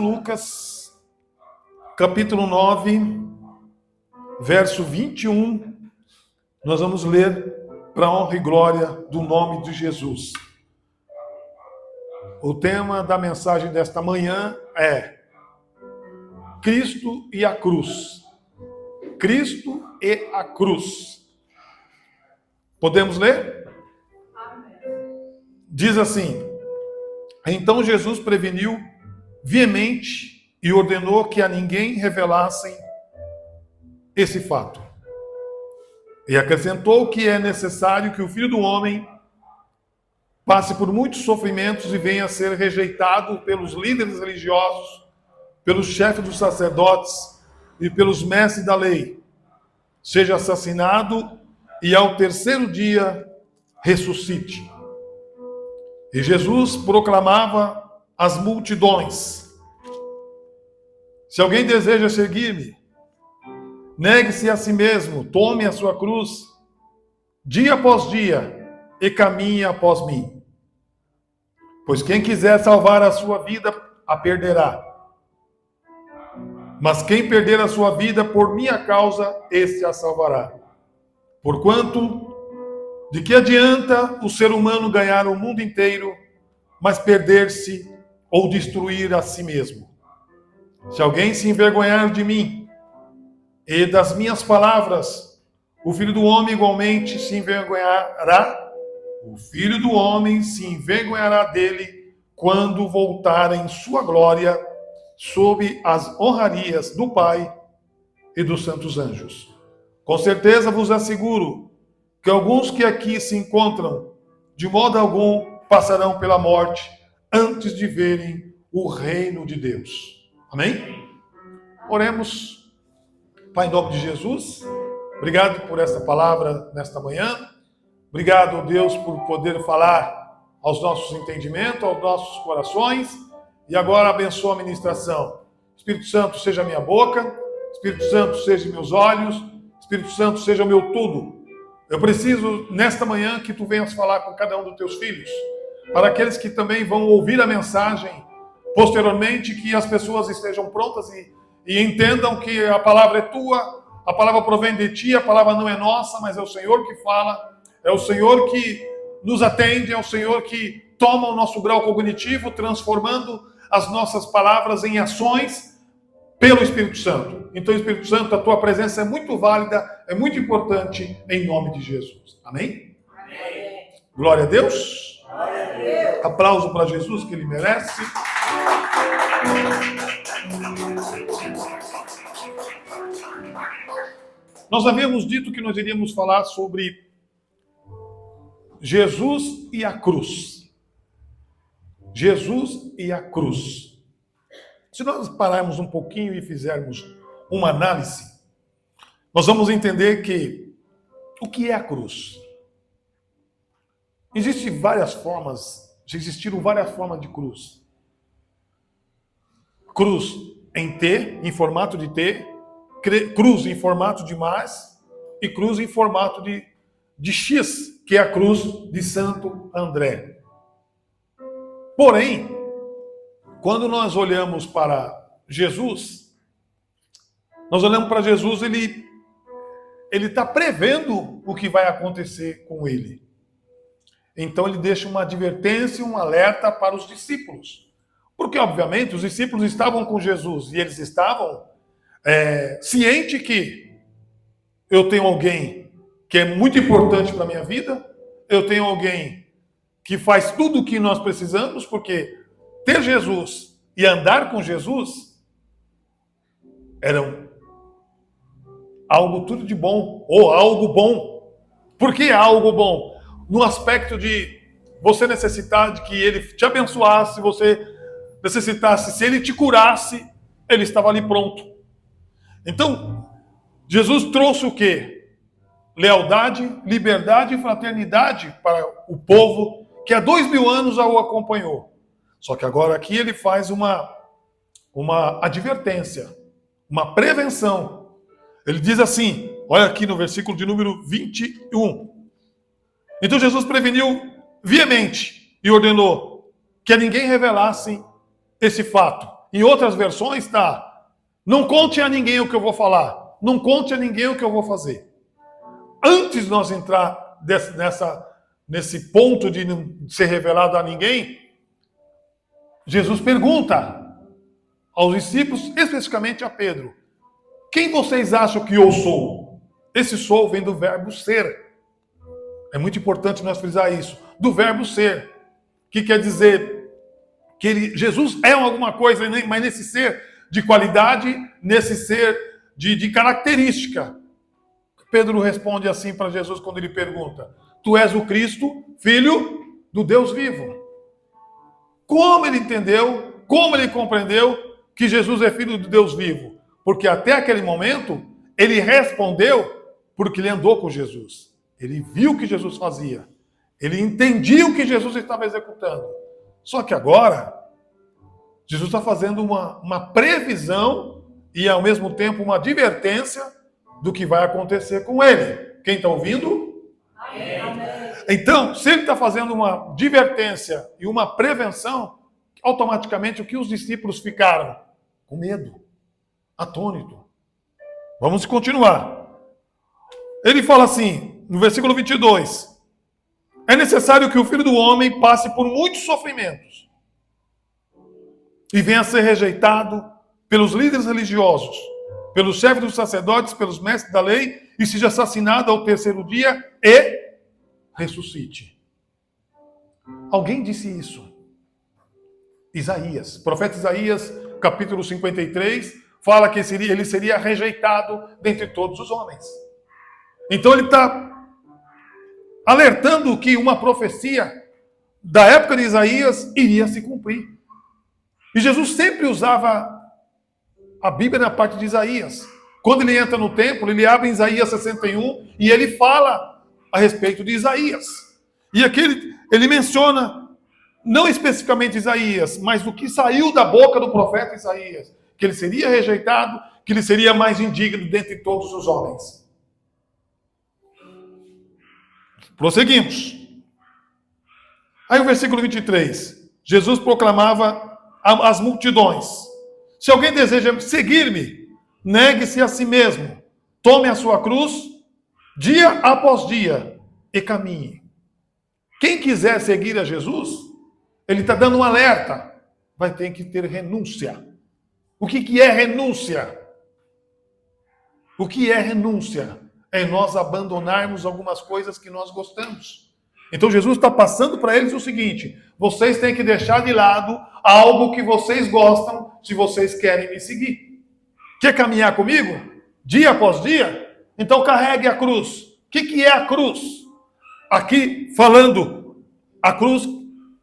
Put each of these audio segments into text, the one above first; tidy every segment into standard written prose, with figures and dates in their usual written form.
Lucas, capítulo 9, verso 21, nós vamos ler para a honra e glória do nome de Jesus. O tema da mensagem desta manhã é Cristo e a cruz. Cristo e a cruz. Podemos ler? Diz assim: então Jesus preveniu veemente e ordenou que a ninguém revelassem esse fato. E acrescentou que é necessário que o Filho do Homem passe por muitos sofrimentos e venha a ser rejeitado pelos líderes religiosos, pelos chefes dos sacerdotes e pelos mestres da lei, seja assassinado e ao terceiro dia ressuscite. E Jesus proclamava às multidões: se alguém deseja seguir-me, negue-se a si mesmo, tome a sua cruz, dia após dia, e caminhe após mim. Pois quem quiser salvar a sua vida, a perderá. Mas quem perder a sua vida por minha causa, esse a salvará. Porquanto, de que adianta o ser humano ganhar o mundo inteiro, mas perder-se ou destruir a si mesmo? Se alguém se envergonhar de mim e das minhas palavras, o Filho do Homem igualmente se envergonhará. O Filho do Homem se envergonhará dele quando voltar em sua glória sob as honrarias do Pai e dos santos anjos. Com certeza vos asseguro que alguns que aqui se encontram, de modo algum, passarão pela morte antes de verem o reino de Deus. Amém? Oremos. Pai, em nome de Jesus, obrigado por esta palavra nesta manhã. Obrigado, Deus, por poder falar aos nossos entendimentos, aos nossos corações. E agora abençoa a ministração. Espírito Santo, seja a minha boca. Espírito Santo, seja meus olhos. Espírito Santo, seja o meu tudo. Eu preciso, nesta manhã, que tu venhas falar com cada um dos teus filhos. Para aqueles que também vão ouvir a mensagem posteriormente, que as pessoas estejam prontas e entendam que a palavra é tua, a palavra provém de ti, a palavra não é nossa, mas é o Senhor que fala, é o Senhor que nos atende, é o Senhor que toma o nosso grau cognitivo, transformando as nossas palavras em ações pelo Espírito Santo. Então, Espírito Santo, a tua presença é muito válida, é muito importante, em nome de Jesus. Amém? Amém. Glória a Deus. Glória a Deus. Aplauso para Jesus, que ele merece. Nós havíamos dito que nós iríamos falar sobre Jesus e a cruz. Jesus e a cruz. Se nós pararmos um pouquinho e fizermos uma análise, nós vamos entender que o que é a cruz? Existiram várias formas de cruz. Cruz em T, em formato de T, cruz em formato de mais e cruz em formato de X, que é a cruz de Santo André. Porém, quando nós olhamos para Jesus, ele está prevendo o que vai acontecer com ele. Então ele deixa uma advertência, um alerta para os discípulos. Porque, obviamente, os discípulos estavam com Jesus e eles estavam cientes que eu tenho alguém que é muito importante para a minha vida, eu tenho alguém que faz tudo o que nós precisamos, porque ter Jesus e andar com Jesus eram algo tudo de bom, ou algo bom. Por que algo bom? No aspecto de você necessitar de que ele te abençoasse, você necessitasse, se ele te curasse, ele estava ali pronto. Então, Jesus trouxe o quê? Lealdade, liberdade e fraternidade para o povo que há 2000 anos o acompanhou. Só que agora aqui ele faz uma advertência, uma prevenção. Ele diz assim, olha aqui no versículo de número 21. Então Jesus preveniu veemente e ordenou que a ninguém revelasse esse fato. Em outras versões está: não conte a ninguém o que eu vou falar. Não conte a ninguém o que eu vou fazer. Antes de nós entrar nesse ponto de não ser revelado a ninguém, Jesus pergunta aos discípulos, especificamente a Pedro: quem vocês acham que eu sou? Esse sou vem do verbo ser. É muito importante nós frisar isso. Do verbo ser. Que quer dizer que Jesus é alguma coisa, mas nesse ser de qualidade, nesse ser de característica. Pedro responde assim para Jesus quando ele pergunta: tu és o Cristo, filho do Deus vivo. Como ele entendeu, como ele compreendeu que Jesus é filho do Deus vivo? Porque até aquele momento, ele respondeu porque ele andou com Jesus. Ele viu o que Jesus fazia. Ele entendia o que Jesus estava executando. Só que agora, Jesus está fazendo uma previsão e, ao mesmo tempo, uma advertência do que vai acontecer com ele. Quem está ouvindo? Amém. Então, se ele está fazendo uma advertência e uma prevenção, automaticamente o que os discípulos ficaram? Com medo, atônito. Vamos continuar. Ele fala assim, no versículo 22, é necessário que o Filho do Homem passe por muitos sofrimentos e venha a ser rejeitado pelos líderes religiosos, pelos chefes dos sacerdotes, pelos mestres da lei, e seja assassinado ao terceiro dia e ressuscite. Alguém disse isso? Isaías, profeta Isaías, capítulo 53, fala que ele seria rejeitado dentre todos os homens. Então ele está alertando que uma profecia da época de Isaías iria se cumprir. E Jesus sempre usava a Bíblia na parte de Isaías. Quando ele entra no templo, ele abre em Isaías 61 e ele fala a respeito de Isaías. E aqui ele menciona, não especificamente Isaías, mas o que saiu da boca do profeta Isaías, que ele seria rejeitado, que ele seria mais indigno dentre todos os homens. Prosseguimos. Aí o versículo 23. Jesus proclamava às multidões: se alguém deseja seguir-me, negue-se a si mesmo, tome a sua cruz, dia após dia, e caminhe. Quem quiser seguir a Jesus, ele está dando um alerta, vai ter que ter renúncia. O que é renúncia? O que é renúncia? É nós abandonarmos algumas coisas que nós gostamos. Então Jesus está passando para eles o seguinte: vocês têm que deixar de lado algo que vocês gostam se vocês querem me seguir. Quer caminhar comigo? Dia após dia? Então carregue a cruz. O que é a cruz? Aqui falando, a cruz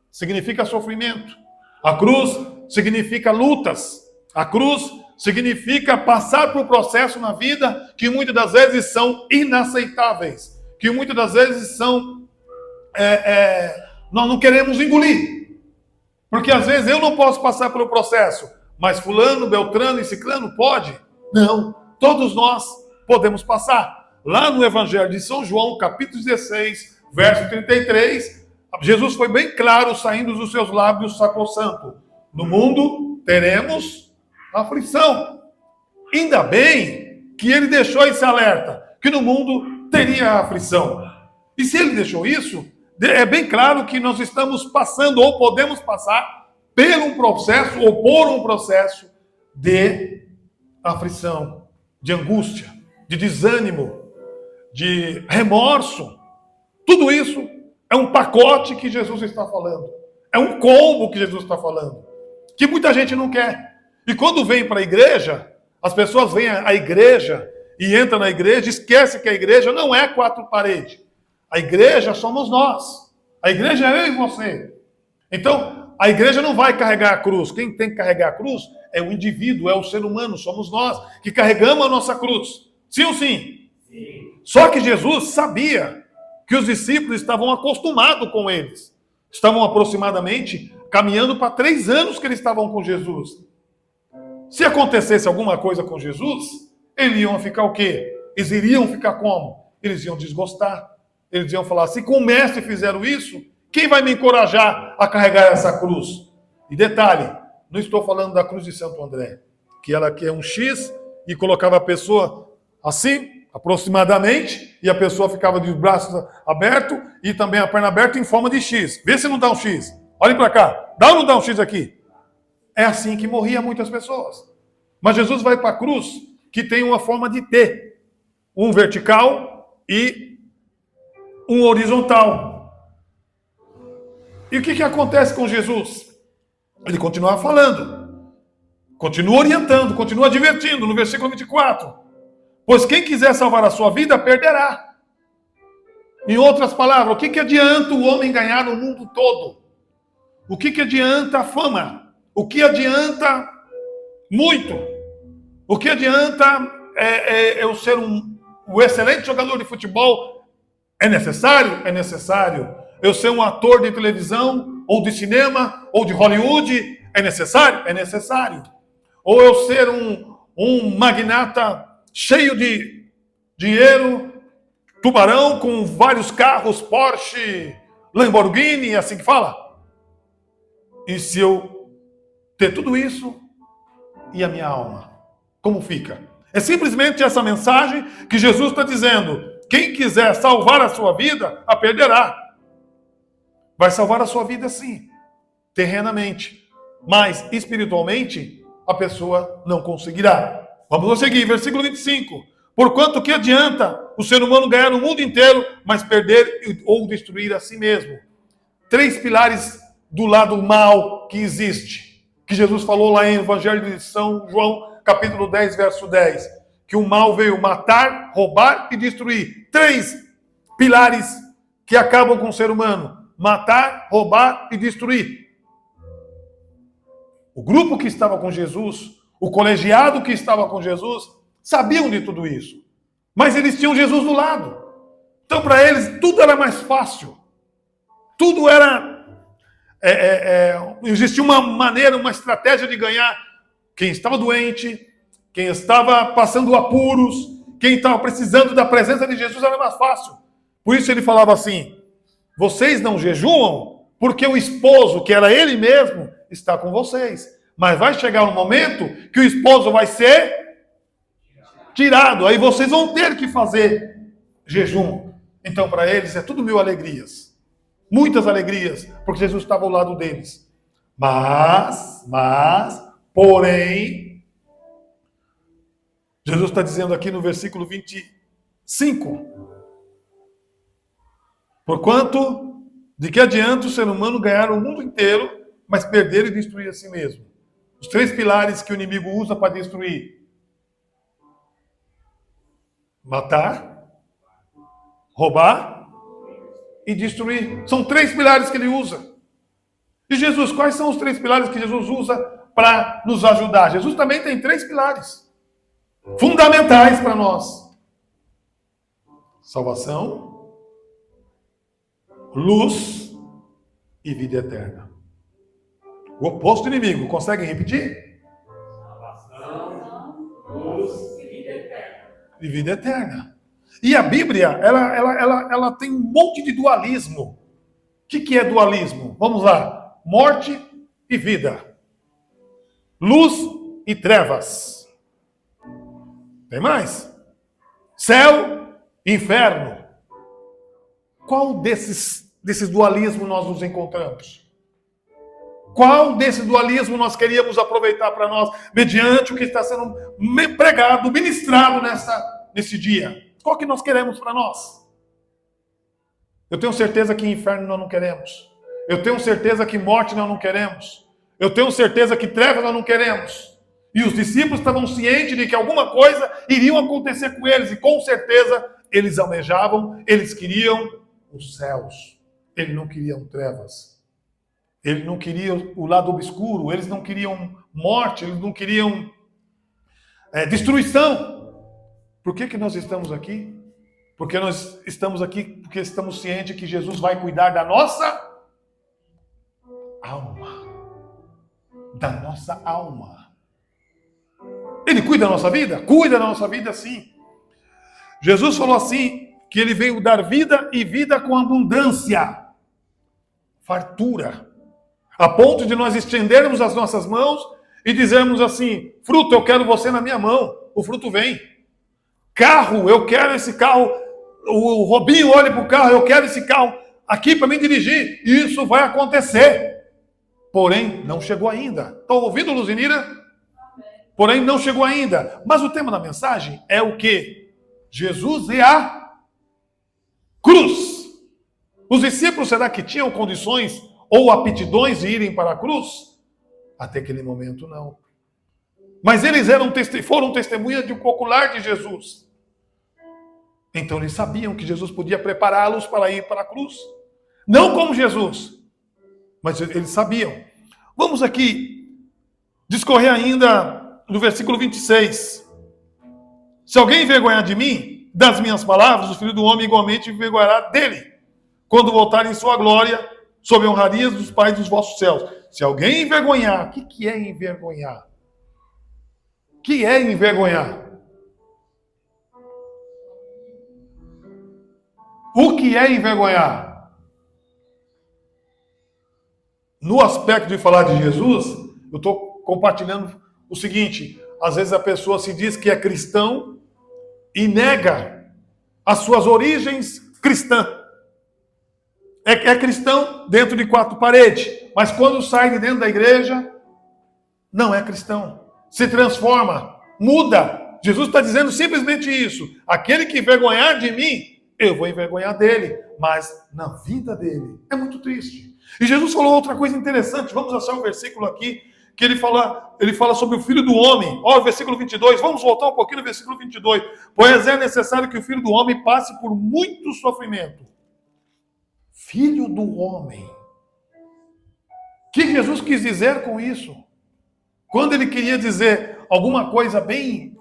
significa sofrimento. A cruz significa lutas. A cruz significa passar por um processo na vida que muitas das vezes são inaceitáveis, que muitas das vezes são nós não queremos engolir, porque às vezes eu não posso passar pelo processo, mas fulano, beltrano e ciclano pode. Não, todos nós podemos passar. Lá no Evangelho de São João, capítulo 16, verso 33, Jesus foi bem claro, saindo dos seus lábios sacrossanto: no mundo teremos aflição. Ainda bem que ele deixou esse alerta, que no mundo teria aflição. E se ele deixou isso, é bem claro que nós estamos passando, ou podemos passar, por um processo de aflição, de angústia, de desânimo, de remorso. Tudo isso é um pacote que Jesus está falando. É um combo que Jesus está falando, que muita gente não quer. E quando vem para a igreja, as pessoas vêm à igreja e entram na igreja, esquece que a igreja não é quatro paredes. A igreja somos nós. A igreja é eu e você. Então, a igreja não vai carregar a cruz. Quem tem que carregar a cruz é o indivíduo, é o ser humano, somos nós que carregamos a nossa cruz. Sim ou sim? Sim. Só que Jesus sabia que os discípulos estavam acostumados com eles. Estavam aproximadamente caminhando para 3 anos que eles estavam com Jesus. Se acontecesse alguma coisa com Jesus, eles iam ficar o quê? Eles iriam ficar como? Eles iam desgostar. Eles iam falar: se com o mestre fizeram isso, quem vai me encorajar a carregar essa cruz? E detalhe, Não estou falando da cruz de Santo André, que ela que é um X e colocava a pessoa assim, aproximadamente, e a pessoa ficava de braços abertos e também a perna aberta em forma de X. Vê se não dá um X. Olhem para cá. Dá ou não dá um X aqui? É assim que morria muitas pessoas. Mas Jesus vai para a cruz, que tem uma forma de T. Um vertical e um horizontal. E o que acontece com Jesus? Ele continua falando, continua orientando, continua advertindo, no versículo 24. Pois quem quiser salvar a sua vida, perderá. Em outras palavras, o que adianta o homem ganhar o mundo todo? O que adianta a fama? O que adianta muito? O que adianta eu ser um excelente jogador de futebol? É necessário? É necessário. Eu ser um ator de televisão, ou de cinema, ou de Hollywood? É necessário? É necessário. Ou eu ser um magnata cheio de dinheiro, tubarão, com vários carros, Porsche, Lamborghini, assim que fala? E se eu ter tudo isso e a minha alma, como fica? É simplesmente essa mensagem que Jesus está dizendo. Quem quiser salvar a sua vida, a perderá. Vai salvar a sua vida sim, terrenamente. Mas espiritualmente, a pessoa não conseguirá. Vamos seguir, versículo 25. Porquanto que adianta o ser humano ganhar o mundo inteiro, mas perder ou destruir a si mesmo? 3 pilares do lado mal que existe, que Jesus falou lá em Evangelho de São João, capítulo 10, verso 10. Que o mal veio matar, roubar e destruir. 3 pilares que acabam com o ser humano. Matar, roubar e destruir. O grupo que estava com Jesus, o colegiado que estava com Jesus, sabiam de tudo isso. Mas eles tinham Jesus do lado. Então, para eles, tudo era mais fácil. Tudo era... existia uma maneira, uma estratégia de ganhar. Quem estava doente, quem estava passando apuros, quem estava precisando da presença de Jesus era mais fácil. Por isso ele falava assim, vocês não jejuam porque o esposo, que era ele mesmo, está com vocês. Mas vai chegar um momento que o esposo vai ser tirado. Aí vocês vão ter que fazer jejum. Então, para eles, é tudo 1000 alegrias. Muitas alegrias, porque Jesus estava ao lado deles. Porém, Jesus está dizendo aqui no versículo 25. Porquanto, de que adianta o ser humano ganhar o mundo inteiro, mas perder e destruir a si mesmo? Os 3 pilares que o inimigo usa para destruir. Matar, roubar e destruir. São 3 pilares que ele usa. E Jesus, quais são os 3 pilares que Jesus usa para nos ajudar? Jesus também tem 3 pilares fundamentais para nós. Salvação, luz e vida eterna. O oposto do inimigo. Conseguem repetir? Salvação, luz e vida eterna. E vida eterna. E a Bíblia, ela tem um monte de dualismo. O que é dualismo? Vamos lá. Morte e vida. Luz e trevas. Tem mais? Céu e inferno. Qual desses dualismos nós nos encontramos? Qual desse dualismo nós queríamos aproveitar para nós, mediante o que está sendo pregado, ministrado nesse dia? Qual que nós queremos para nós? Eu tenho certeza que inferno nós não queremos. Eu tenho certeza que morte nós não queremos. Eu tenho certeza que trevas nós não queremos. E os discípulos estavam cientes de que alguma coisa iria acontecer com eles. E com certeza eles almejavam, eles queriam os céus. Eles não queriam trevas. Eles não queriam o lado obscuro. Eles não queriam morte. Eles não queriam destruição. Por que nós estamos aqui? Porque nós estamos aqui porque estamos cientes que Jesus vai cuidar da nossa alma. Da nossa alma. Ele cuida da nossa vida? Cuida da nossa vida, sim. Jesus falou assim, que ele veio dar vida e vida com abundância. Fartura. A ponto de nós estendermos as nossas mãos e dizermos assim: fruto, eu quero você na minha mão. O fruto vem. Carro, eu quero esse carro. O Robinho olha para o carro, eu quero esse carro aqui para me dirigir. Isso vai acontecer. Porém, não chegou ainda. Estão ouvindo, Luzinira? Porém, não chegou ainda. Mas o tema da mensagem é o quê? Jesus e a cruz. Os discípulos, será que tinham condições ou aptidões de irem para a cruz? Até aquele momento, não. Mas eles foram testemunhas de um ocular de Jesus. Então eles sabiam que Jesus podia prepará-los para ir para a cruz. Não como Jesus, mas eles sabiam. Vamos aqui discorrer ainda no versículo 26. Se alguém envergonhar de mim, das minhas palavras, o Filho do Homem igualmente envergonhará dele, quando voltar em sua glória, sob honrarias dos pais dos vossos céus. Se alguém envergonhar, o que é envergonhar? O que é envergonhar? O que é envergonhar? No aspecto de falar de Jesus, eu estou compartilhando o seguinte: às vezes a pessoa se diz que é cristão e nega as suas origens cristãs. É cristão dentro de quatro paredes, mas quando sai de dentro da igreja, não é cristão. Se transforma, muda. Jesus está dizendo simplesmente isso: aquele que envergonhar de mim, eu vou envergonhar dele, mas na vida dele. É muito triste. E Jesus falou outra coisa interessante. Vamos achar um versículo aqui, que ele fala sobre o Filho do Homem. Olha o versículo 22. Vamos voltar um pouquinho no versículo 22. Pois é necessário que o Filho do Homem passe por muito sofrimento. Filho do Homem. O que Jesus quis dizer com isso? Quando ele queria dizer alguma coisa bem...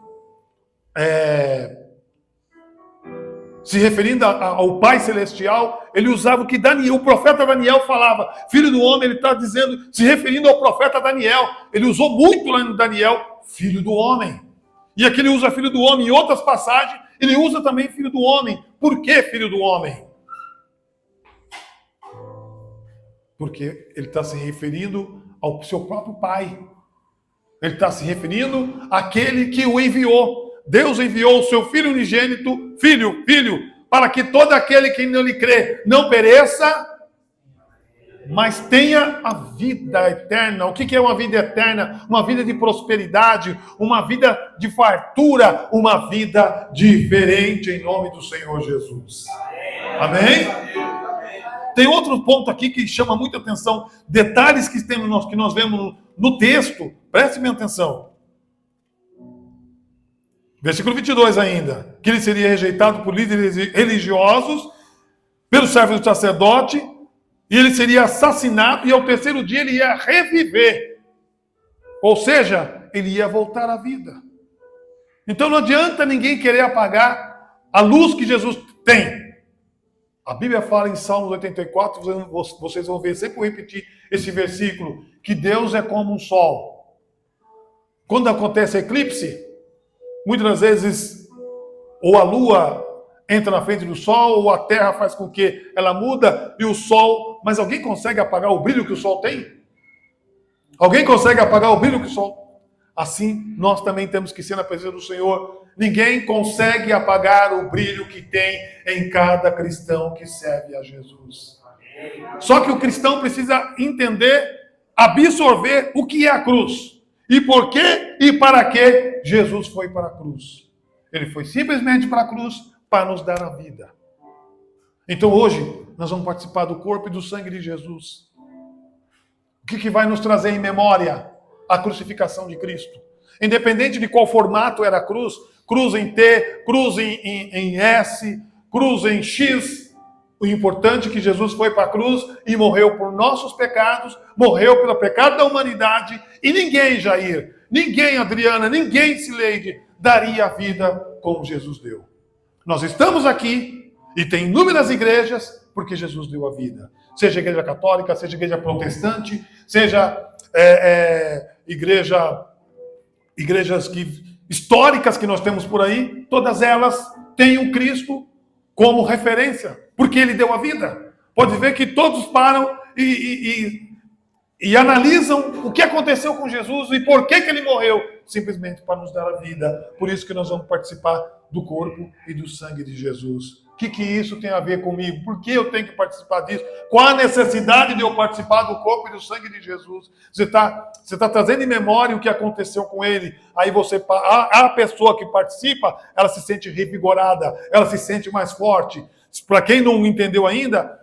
se referindo ao Pai Celestial, ele usava o que o profeta Daniel falava. Filho do homem, ele está dizendo, se referindo ao profeta Daniel. Ele usou muito lá no Daniel, filho do homem. E aqui ele usa filho do homem. Em outras passagens, ele usa também filho do homem. Por que filho do homem? Porque ele está se referindo ao seu próprio Pai. Ele está se referindo àquele que o enviou. Deus enviou o seu Filho unigênito, filho, para que todo aquele que não lhe crê não pereça, mas tenha a vida eterna. O que é uma vida eterna? Uma vida de prosperidade, uma vida de fartura, uma vida diferente em nome do Senhor Jesus. Amém? Tem outro ponto aqui que chama muita atenção, detalhes que nós vemos no texto, preste bem atenção. Versículo 22 ainda, que ele seria rejeitado por líderes religiosos, pelo servo do sacerdote, e ele seria assassinado, e ao terceiro dia ele ia reviver. Ou seja, ele ia voltar à vida. Então não adianta ninguém querer apagar a luz que Jesus tem. A Bíblia fala em Salmos 84, vocês vão ver, sempre vou repetir esse versículo, que Deus é como um sol. Quando acontece eclipse, muitas vezes, ou a lua entra na frente do sol, ou a terra faz com que ela muda, e o sol... Mas alguém consegue apagar o brilho que o sol tem? Alguém consegue apagar o brilho que o sol... Assim, nós também temos que ser na presença do Senhor. Ninguém consegue apagar o brilho que tem em cada cristão que serve a Jesus. Só que o cristão precisa entender, absorver o que é a cruz. E por quê e para que Jesus foi para a cruz? Ele foi simplesmente para a cruz para nos dar a vida. Então hoje nós vamos participar do corpo e do sangue de Jesus. O que vai nos trazer em memória? A crucificação de Cristo. Independente de qual formato era a cruz, cruz em T, cruz em S, cruz em X, o importante é que Jesus foi para a cruz e morreu por nossos pecados, morreu pelo pecado da humanidade, e ninguém, Jair, ninguém, Adriana, ninguém, Sileide, daria a vida como Jesus deu. Nós estamos aqui e tem inúmeras igrejas porque Jesus deu a vida. Seja igreja católica, seja igreja protestante, seja igrejas históricas que nós temos por aí, todas elas têm o Cristo como referência, porque ele deu a vida. Pode ver que todos param e e analisam o que aconteceu com Jesus e por que ele morreu, simplesmente para nos dar a vida. Por isso que nós vamos participar do corpo e do sangue de Jesus. O que isso tem a ver comigo? Por que eu tenho que participar disso? Qual a necessidade de eu participar do corpo e do sangue de Jesus? Você está trazendo em memória o que aconteceu com ele. Aí a pessoa que participa, ela se sente revigorada, ela se sente mais forte. Para quem não entendeu ainda,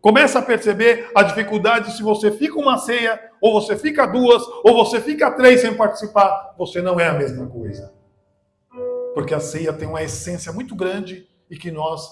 começa a perceber a dificuldade se você fica uma ceia, ou você fica duas, ou você fica três sem participar. Você não é a mesma coisa. Porque a ceia tem uma essência muito grande e que nós,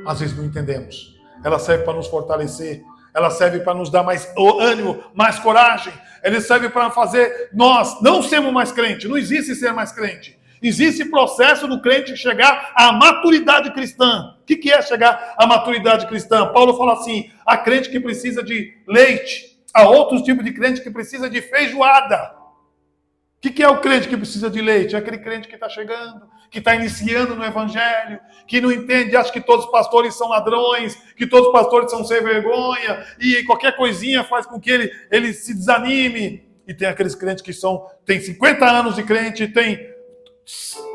às vezes, não entendemos. Ela serve para nos fortalecer, ela serve para nos dar mais ânimo, mais coragem, ela serve para fazer nós não sermos mais crente. Não existe ser mais crente. Existe processo do crente chegar à maturidade cristã. O que é chegar à maturidade cristã? Paulo fala assim, há crente que precisa de leite, há outros tipos de crente que precisa de feijoada. O que é o crente que precisa de leite? É aquele crente que está chegando, que está iniciando no evangelho, que não entende, acha que todos os pastores são ladrões, que todos os pastores são sem vergonha, e qualquer coisinha faz com que ele se desanime. E tem aqueles crentes que tem 50 anos de crente, tem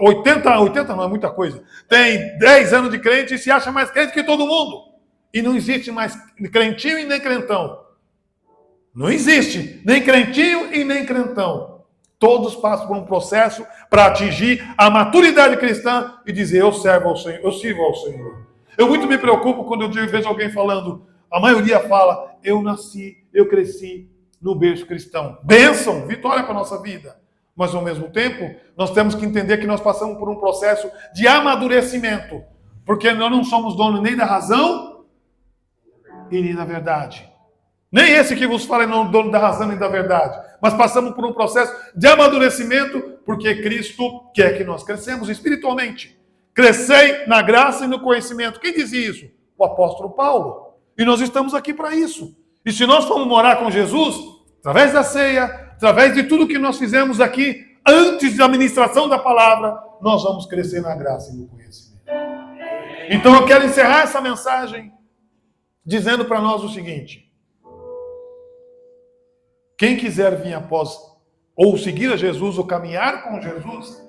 80 não é muita coisa, tem 10 anos de crente e se acha mais crente que todo mundo. E não existe mais crentinho e nem crentão. Não existe nem crentinho e nem crentão. Todos passam por um processo para atingir a maturidade cristã e dizer, eu sirvo ao Senhor. Eu muito me preocupo quando eu vejo alguém falando, a maioria fala, eu cresci no berço cristão. Bênção, vitória para a nossa vida. Mas, ao mesmo tempo, nós temos que entender que nós passamos por um processo de amadurecimento. Porque nós não somos donos nem da razão e nem da verdade. Nem esse que vos fala é dono da razão nem da verdade. Mas passamos por um processo de amadurecimento, porque Cristo quer que nós crescemos espiritualmente. Crescei na graça e no conhecimento. Quem dizia isso? O apóstolo Paulo. E nós estamos aqui para isso. E se nós formos morar com Jesus, através da ceia, através de tudo que nós fizemos aqui, antes da ministração da palavra, nós vamos crescer na graça e no conhecimento. Então eu quero encerrar essa mensagem dizendo para nós o seguinte. Quem quiser vir após, ou seguir a Jesus, ou caminhar com Jesus,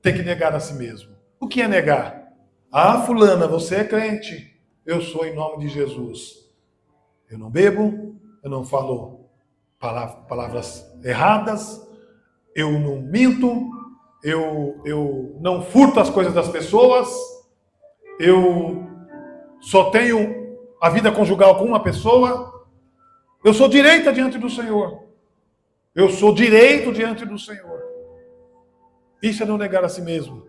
tem que negar a si mesmo. O que é negar? Ah, fulana, você é crente. Eu sou em nome de Jesus. Eu não bebo, eu não falo palavras erradas, eu não minto, eu não furto as coisas das pessoas, eu só tenho a vida conjugal com uma pessoa. Eu sou direita diante do Senhor. Eu sou direito diante do Senhor. Isso é não negar a si mesmo.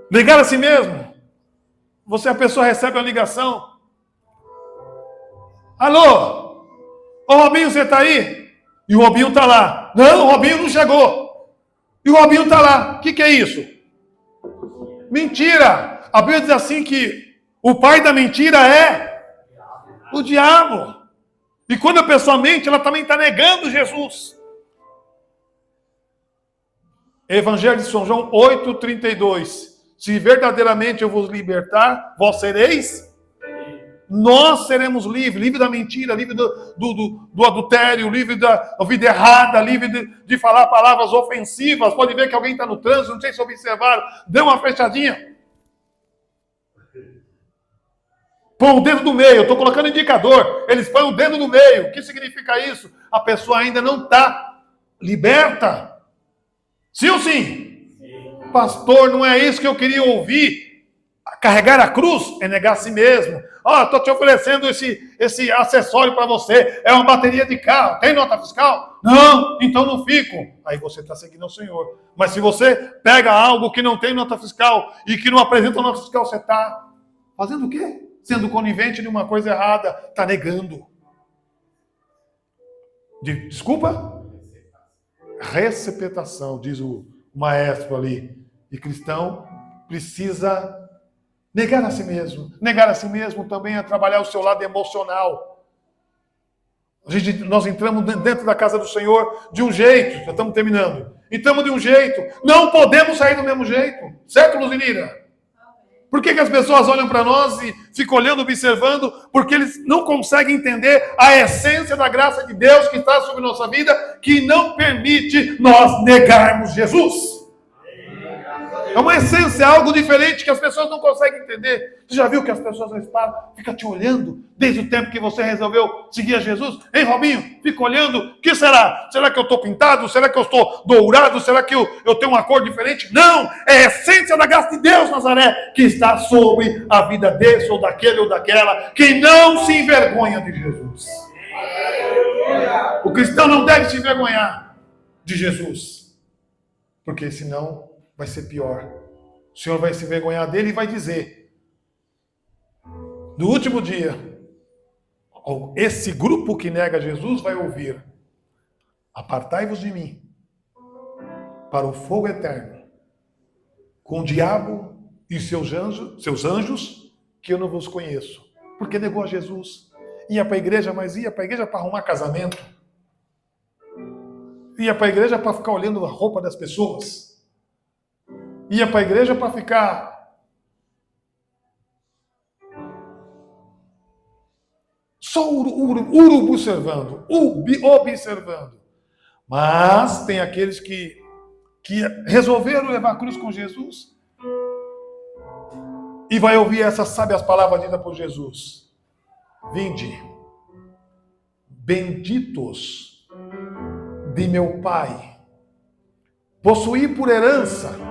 Negar a si mesmo. A pessoa recebe uma ligação. Alô? Ô Robinho, você está aí? E o Robinho está lá. Não, o Robinho não chegou. E o Robinho está lá. O que é isso? Mentira. A Bíblia diz assim que o pai da mentira é o diabo. E quando a pessoa mente, ela também está negando Jesus. Evangelho de São João 8,32. Se verdadeiramente eu vos libertar, vós sereis. Nós seremos livres. Livre da mentira, livre do adultério, livre da vida errada, livre de falar palavras ofensivas. Pode ver que alguém está no trânsito, não sei se observaram, deu uma fechadinha. Põe o dedo no meio, eu estou colocando indicador. Eles põem o dedo no meio. O que significa isso? A pessoa ainda não está liberta. Sim ou sim? Sim? Pastor, não é isso que eu queria ouvir. Carregar a cruz é negar a si mesmo. Estou te oferecendo esse acessório para você. É uma bateria de carro. Tem nota fiscal? Não, então não fico. Aí você está seguindo o Senhor. Mas se você pega algo que não tem nota fiscal e que não apresenta nota fiscal, você está fazendo o quê? Sendo conivente de uma coisa errada, está negando. Desculpa? Receptação, diz o maestro ali. E cristão precisa negar a si mesmo. Negar a si mesmo também é trabalhar o seu lado emocional. Nós entramos dentro da casa do Senhor de um jeito, já estamos terminando. Entramos de um jeito, não podemos sair do mesmo jeito. Certo, Luzilira? Por que as pessoas olham para nós e ficam olhando, observando? Porque eles não conseguem entender a essência da graça de Deus que está sobre nossa vida, que não permite nós negarmos Jesus. É uma essência, é algo diferente que as pessoas não conseguem entender. Você já viu que as pessoas ficam te olhando desde o tempo que você resolveu seguir a Jesus? Hein, Robinho? Fica olhando. O que será? Será que eu estou pintado? Será que eu estou dourado? Será que eu tenho uma cor diferente? Não! É a essência da graça de Deus, Nazaré, que está sobre a vida desse ou daquele ou daquela, que não se envergonha de Jesus. O cristão não deve se envergonhar de Jesus, porque senão vai ser pior. O Senhor vai se envergonhar dele e vai dizer: no último dia, esse grupo que nega Jesus vai ouvir: apartai-vos de mim para o fogo eterno, com o diabo e seus anjos, que eu não vos conheço. Porque negou a Jesus. Ia para a igreja, mas ia para a igreja para arrumar casamento. Ia para a igreja para ficar olhando a roupa das pessoas. Ia para a igreja para ficar só observando. Mas tem aqueles que resolveram levar a cruz com Jesus e vai ouvir essas sábias palavras ditas por Jesus: vinde, benditos de meu Pai, possuí por herança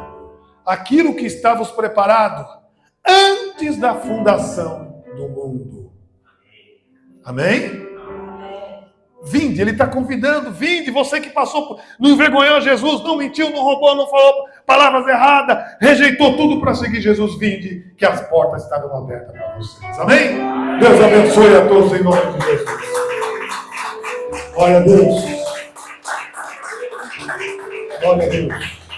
aquilo que estávamos preparado antes da fundação do mundo. Amém? Vinde, ele está convidando, vinde, você que passou, não envergonhou Jesus, não mentiu, não roubou, não falou palavras erradas, rejeitou tudo para seguir Jesus, vinde, que as portas estarão abertas para vocês. Amém? Deus abençoe a todos em nome de Jesus. Glória a Deus. Glória a Deus.